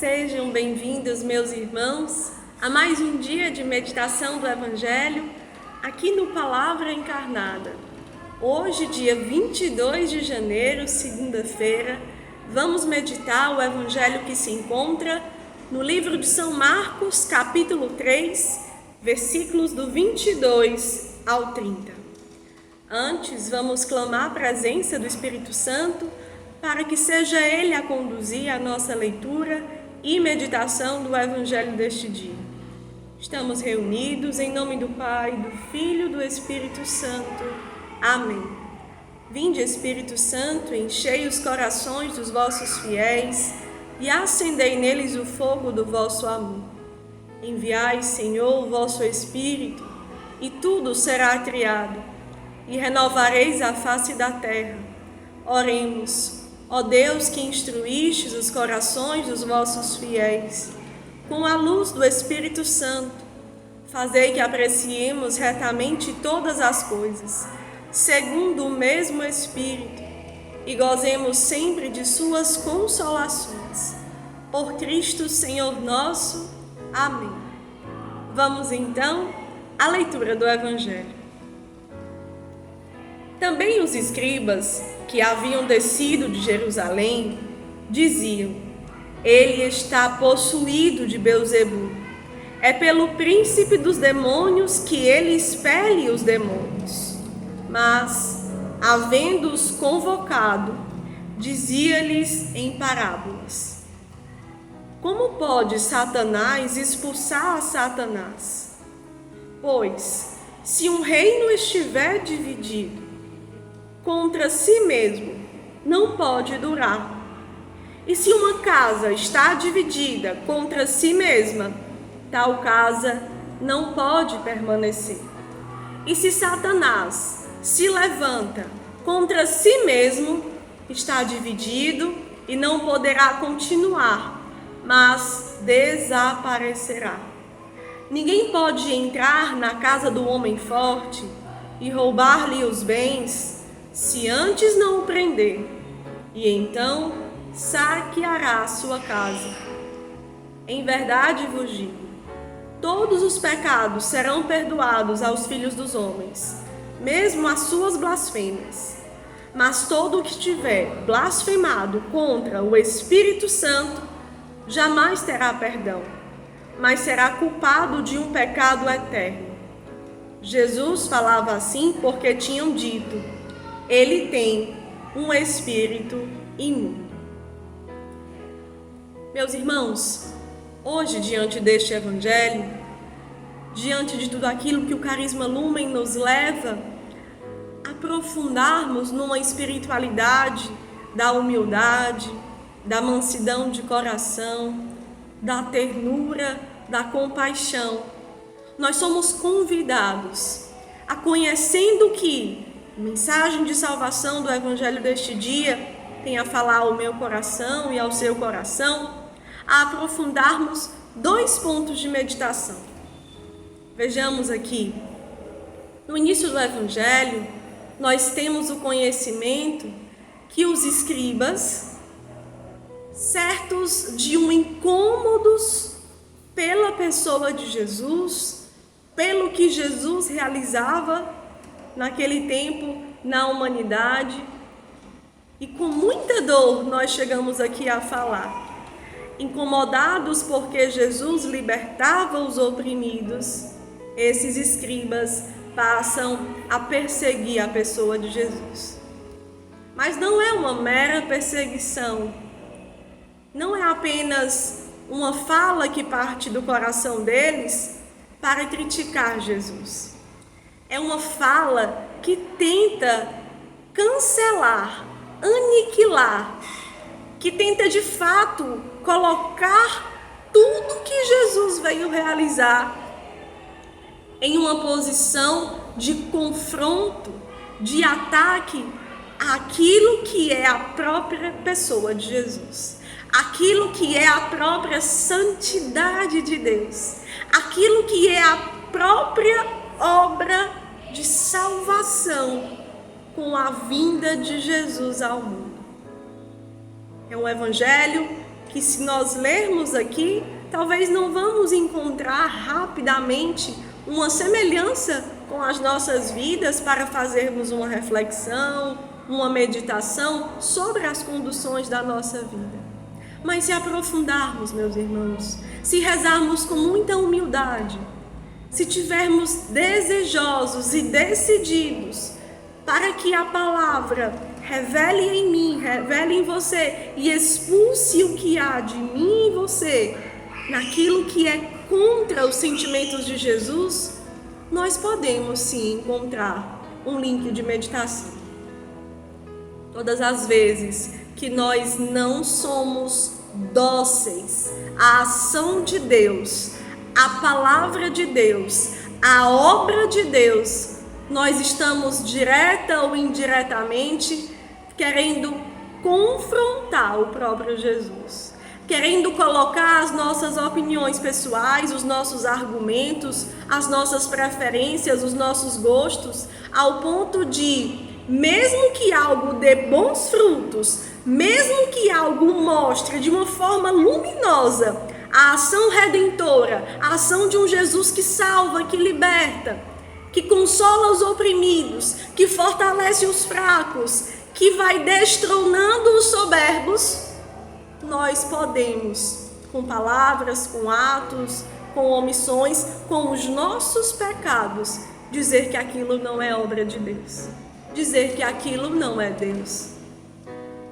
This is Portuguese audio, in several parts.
Sejam bem-vindos, meus irmãos, a mais um dia de meditação do Evangelho aqui no Palavra Encarnada. Hoje, dia 22 de janeiro, segunda-feira, vamos meditar o Evangelho que se encontra no livro de São Marcos, capítulo 3, versículos do 22 ao 30. Antes, vamos clamar a presença do Espírito Santo para que seja Ele a conduzir a nossa leitura e meditação do Evangelho deste dia. Estamos reunidos em nome do Pai, do Filho e do Espírito Santo. Amém. Vinde, Espírito Santo, enchei os corações dos vossos fiéis e acendei neles o fogo do vosso amor. Enviai, Senhor, o vosso Espírito, e tudo será criado, e renovareis a face da terra. Oremos. Ó Deus, que instruístes os corações dos vossos fiéis, com a luz do Espírito Santo, fazei que apreciemos retamente todas as coisas, segundo o mesmo Espírito, e gozemos sempre de suas consolações. Por Cristo, Senhor nosso. Amém. Vamos então à leitura do Evangelho. Também os escribas, que haviam descido de Jerusalém, diziam: ele está possuído de Beelzebul. É pelo príncipe dos demônios que ele expele os demônios. Mas, havendo-os convocado, dizia-lhes em parábolas: como pode Satanás expulsar a Satanás? Pois, se um reino estiver dividido contra si mesmo, não pode durar. E se uma casa está dividida contra si mesma, tal casa não pode permanecer. E se Satanás se levanta contra si mesmo, está dividido e não poderá continuar, mas desaparecerá. Ninguém pode entrar na casa do homem forte e roubar-lhe os bens, se antes não o prender, e então saqueará a sua casa. Em verdade vos digo, todos os pecados serão perdoados aos filhos dos homens, mesmo as suas blasfêmias. Mas todo o que tiver blasfemado contra o Espírito Santo jamais terá perdão, mas será culpado de um pecado eterno. Jesus falava assim porque tinham dito: ele tem um espírito imundo. Meus irmãos, hoje, diante deste Evangelho, diante de tudo aquilo que o Carisma Lumen nos leva a aprofundarmos numa espiritualidade da humildade, da mansidão de coração, da ternura, da compaixão, nós somos convidados a, conhecendo que a mensagem de salvação do Evangelho deste dia tem a falar ao meu coração e ao seu coração, a aprofundarmos dois pontos de meditação. Vejamos aqui, no início do Evangelho, nós temos o conhecimento que os escribas, certos de um incômodos pela pessoa de Jesus, pelo que Jesus realizava naquele tempo na humanidade, e com muita dor nós chegamos aqui a falar, incomodados porque Jesus libertava os oprimidos, esses escribas passam a perseguir a pessoa de Jesus. Mas não é uma mera perseguição, não é apenas uma fala que parte do coração deles para criticar Jesus. É uma fala que tenta cancelar, aniquilar, que tenta de fato colocar tudo que Jesus veio realizar em uma posição de confronto, de ataque àquilo que é a própria pessoa de Jesus, aquilo que é a própria santidade de Deus, aquilo que é a própria obra de salvação com a vinda de Jesus ao mundo. É um evangelho que se nós lermos aqui, talvez não vamos encontrar rapidamente uma semelhança com as nossas vidas para fazermos uma reflexão, uma meditação sobre as conduções da nossa vida. Mas se aprofundarmos, meus irmãos, se rezarmos com muita humildade, se tivermos desejosos e decididos para que a palavra revele em mim, revele em você e expulse o que há de mim e em você, naquilo que é contra os sentimentos de Jesus, nós podemos sim encontrar um link de meditação. Todas as vezes que nós não somos dóceis à ação de Deus, à palavra de Deus, à obra de Deus, nós estamos direta ou indiretamente querendo confrontar o próprio Jesus, querendo colocar as nossas opiniões pessoais, os nossos argumentos, as nossas preferências, os nossos gostos, ao ponto de, mesmo que algo dê bons frutos, mesmo que algo mostre de uma forma luminosa a ação redentora, a ação de um Jesus que salva, que liberta, que consola os oprimidos, que fortalece os fracos, que vai destronando os soberbos, nós podemos, com palavras, com atos, com omissões, com os nossos pecados, dizer que aquilo não é obra de Deus, dizer que aquilo não é Deus.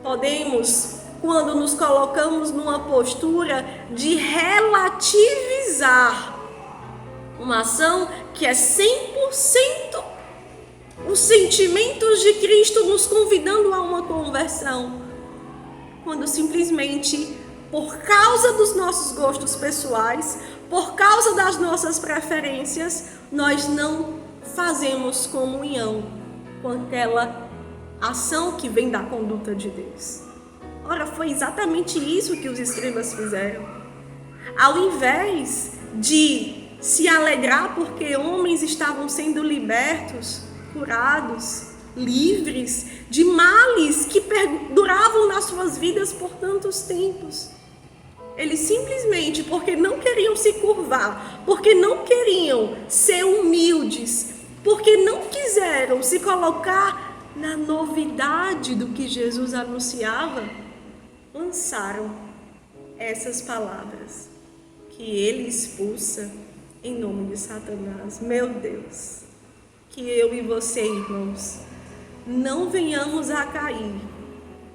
Podemos, quando nos colocamos numa postura de relativizar uma ação que é 100% os sentimentos de Cristo nos convidando a uma conversão, quando simplesmente, por causa dos nossos gostos pessoais, por causa das nossas preferências, nós não fazemos comunhão com aquela ação que vem da conduta de Deus. Ora, foi exatamente isso que os escribas fizeram. Ao invés de se alegrar porque homens estavam sendo libertos, curados, livres de males que perduravam nas suas vidas por tantos tempos, eles simplesmente, porque não queriam se curvar, porque não queriam ser humildes, porque não quiseram se colocar na novidade do que Jesus anunciava, lançaram essas palavras que ele expulsa em nome de Satanás. Meu Deus, que eu e você, irmãos, não venhamos a cair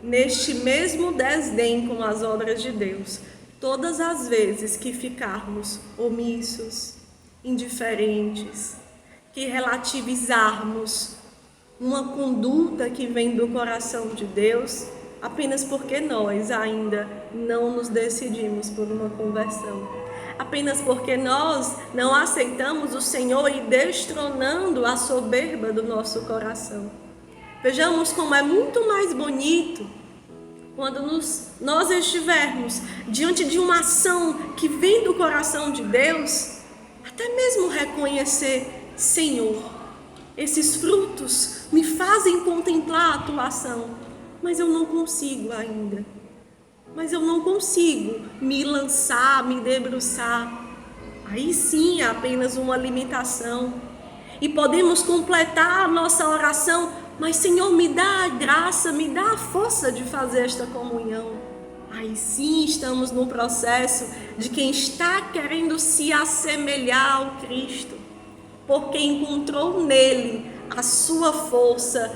neste mesmo desdém com as obras de Deus, todas as vezes que ficarmos omissos, indiferentes, que relativizarmos uma conduta que vem do coração de Deus, apenas porque nós ainda não nos decidimos por uma conversão, apenas porque nós não aceitamos o Senhor e destronando a soberba do nosso coração. Vejamos como é muito mais bonito quando nós estivermos diante de uma ação que vem do coração de Deus, até mesmo reconhecer: Senhor, esses frutos me fazem contemplar a tua ação, mas eu não consigo ainda. Mas eu não consigo me lançar, me debruçar. Aí sim é apenas uma limitação. E podemos completar a nossa oração: mas Senhor, me dá a graça, me dá a força de fazer esta comunhão. Aí sim estamos no processo de quem está querendo se assemelhar ao Cristo, porque encontrou nele a sua força,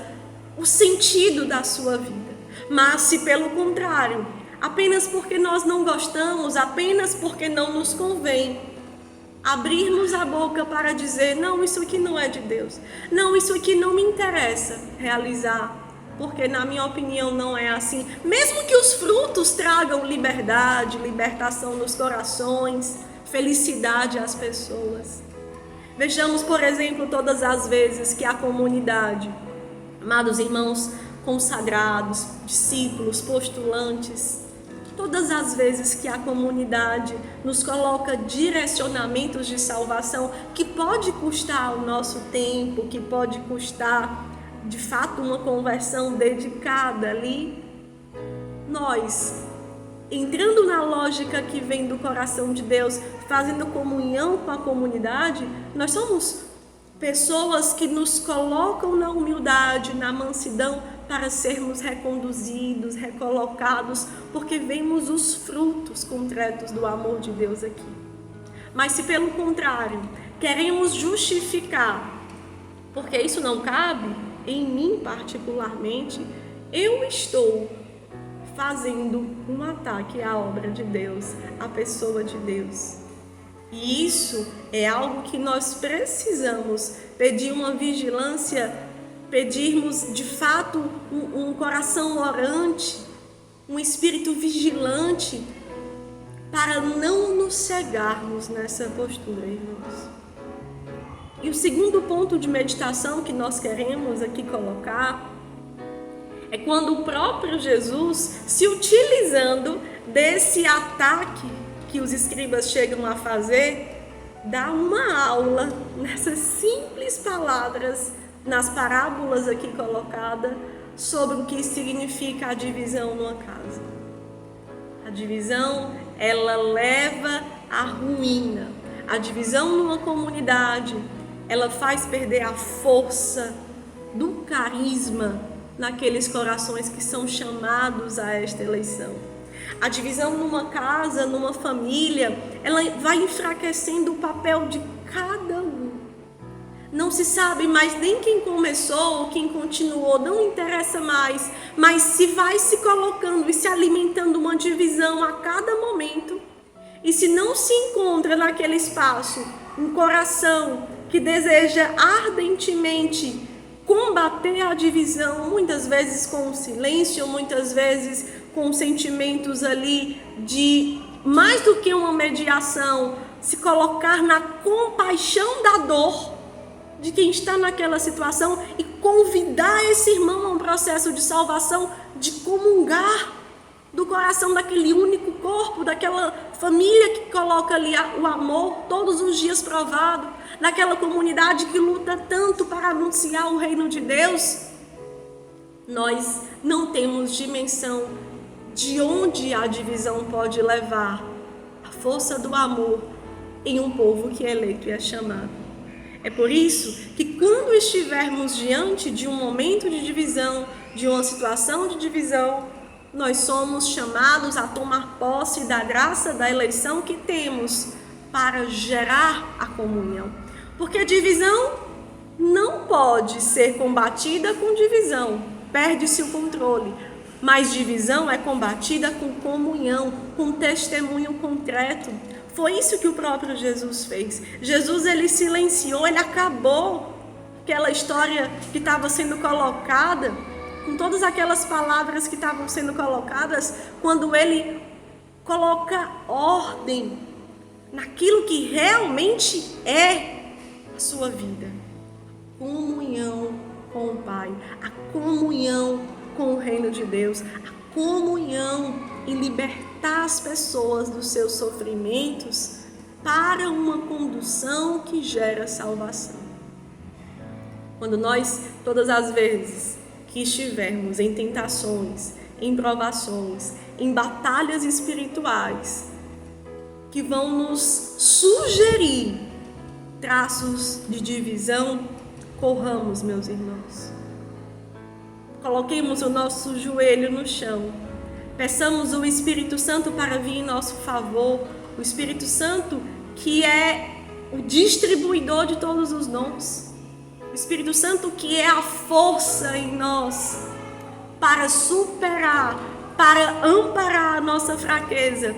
o sentido da sua vida. Mas se pelo contrário, apenas porque nós não gostamos, apenas porque não nos convém, abrirmos a boca para dizer: não, isso aqui não é de Deus, não, isso aqui não me interessa realizar, porque na minha opinião não é assim, mesmo que os frutos tragam liberdade, libertação nos corações, felicidade às pessoas. Vejamos, por exemplo, todas as vezes que a comunidade, amados irmãos consagrados, discípulos, postulantes, todas as vezes que a comunidade nos coloca direcionamentos de salvação, que pode custar o nosso tempo, que pode custar, de fato, uma conversão dedicada ali, nós entrando na lógica que vem do coração de Deus, fazendo comunhão com a comunidade, nós somos pessoas que nos colocam na humildade, na mansidão, para sermos reconduzidos, recolocados, porque vemos os frutos concretos do amor de Deus aqui. Mas se pelo contrário, queremos justificar, porque isso não cabe em mim particularmente, eu estou fazendo um ataque à obra de Deus, à pessoa de Deus. E isso é algo que nós precisamos pedir uma vigilância, pedirmos de fato um coração orante, um espírito vigilante, para não nos cegarmos nessa postura, irmãos. E o segundo ponto de meditação que nós queremos aqui colocar é quando o próprio Jesus, se utilizando desse ataque que os escribas chegam a fazer, dá uma aula nessas simples palavras, nas parábolas aqui colocadas, sobre o que significa a divisão numa casa. A divisão, ela leva à ruína. A divisão numa comunidade, ela faz perder a força do carisma naqueles corações que são chamados a esta eleição. A divisão numa casa, numa família, ela vai enfraquecendo o papel de cada um. Não se sabe mais nem quem começou ou quem continuou, não interessa mais, mas se vai se colocando e se alimentando uma divisão a cada momento, e se não se encontra naquele espaço um coração que deseja ardentemente combater a divisão, muitas vezes com o silêncio, muitas vezes com sentimentos ali de mais do que uma mediação, se colocar na compaixão da dor de quem está naquela situação e convidar esse irmão a um processo de salvação, de comungar do coração daquele único corpo, daquela família que coloca ali o amor todos os dias provado, naquela comunidade que luta tanto para anunciar o reino de Deus. Nós não temos dimensão de onde a divisão pode levar a força do amor em um povo que é eleito e é chamado. É por isso que quando estivermos diante de um momento de divisão, de uma situação de divisão, nós somos chamados a tomar posse da graça da eleição que temos para gerar a comunhão. Porque a divisão não pode ser combatida com divisão, perde-se o controle. Mas divisão é combatida com comunhão, com testemunho concreto. Foi isso que o próprio Jesus fez. Jesus, ele silenciou, ele acabou aquela história que estava sendo colocada, com todas aquelas palavras que estavam sendo colocadas, quando ele coloca ordem naquilo que realmente é a sua vida. Comunhão com o Pai, a comunhão com o reino de Deus, a comunhão em libertar as pessoas dos seus sofrimentos para uma condução que gera salvação. Quando nós, todas as vezes que estivermos em tentações, em provações, em batalhas espirituais, que vão nos sugerir traços de divisão, corramos, meus irmãos. Coloquemos o nosso joelho no chão. Peçamos o Espírito Santo para vir em nosso favor. O Espírito Santo que é o distribuidor de todos os dons. O Espírito Santo que é a força em nós para superar, para amparar a nossa fraqueza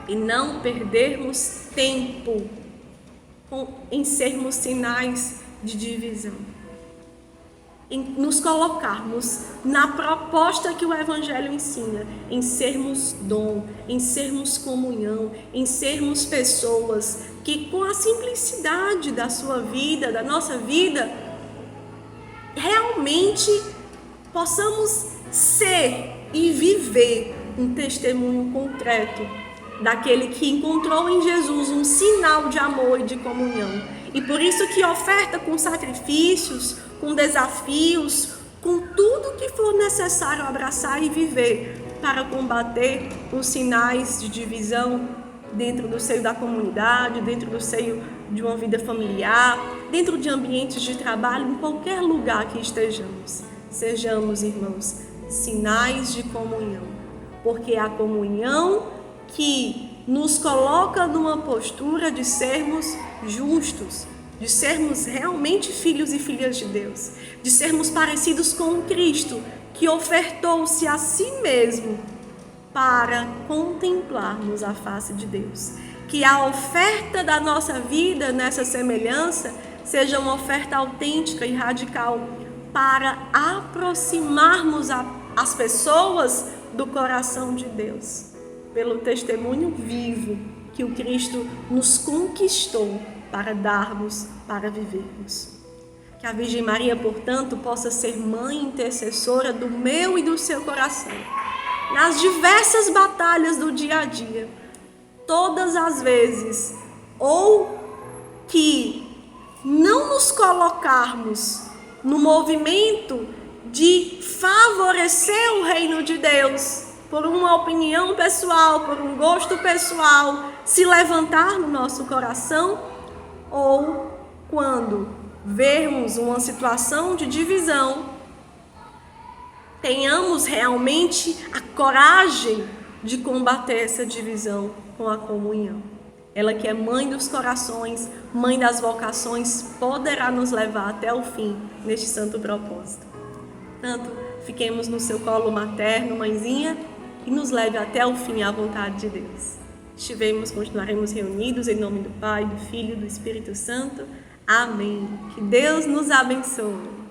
e não perdermos tempo em sermos sinais de divisão. Em nos colocarmos na proposta que o Evangelho ensina, em sermos dom, em sermos comunhão, em sermos pessoas que com a simplicidade da sua vida, da nossa vida, realmente possamos ser e viver um testemunho concreto daquele que encontrou em Jesus um sinal de amor e de comunhão. E por isso que oferta com sacrifícios, com desafios, com tudo que for necessário abraçar e viver para combater os sinais de divisão dentro do seio da comunidade, dentro do seio de uma vida familiar, dentro de ambientes de trabalho, em qualquer lugar que estejamos. Sejamos, irmãos, sinais de comunhão, porque é a comunhão que nos coloca numa postura de sermos justos, de sermos realmente filhos e filhas de Deus, de sermos parecidos com Cristo, que ofertou-se a si mesmo para contemplarmos a face de Deus. Que a oferta da nossa vida nessa semelhança seja uma oferta autêntica e radical para aproximarmos as pessoas do coração de Deus, pelo testemunho vivo que o Cristo nos conquistou para darmos, para vivermos. Que a Virgem Maria, portanto, possa ser mãe intercessora do meu e do seu coração, nas diversas batalhas do dia a dia, todas as vezes, ou que não nos colocarmos no movimento de favorecer o reino de Deus, por uma opinião pessoal, por um gosto pessoal, se levantar no nosso coração, ou quando vermos uma situação de divisão, tenhamos realmente a coragem de combater essa divisão com a comunhão. Ela que é mãe dos corações, mãe das vocações, poderá nos levar até o fim neste santo propósito. Portanto, fiquemos no seu colo materno, mãezinha, e nos leve até o fim à vontade de Deus. Continuaremos reunidos em nome do Pai, do Filho e do Espírito Santo. Amém. Que Deus nos abençoe.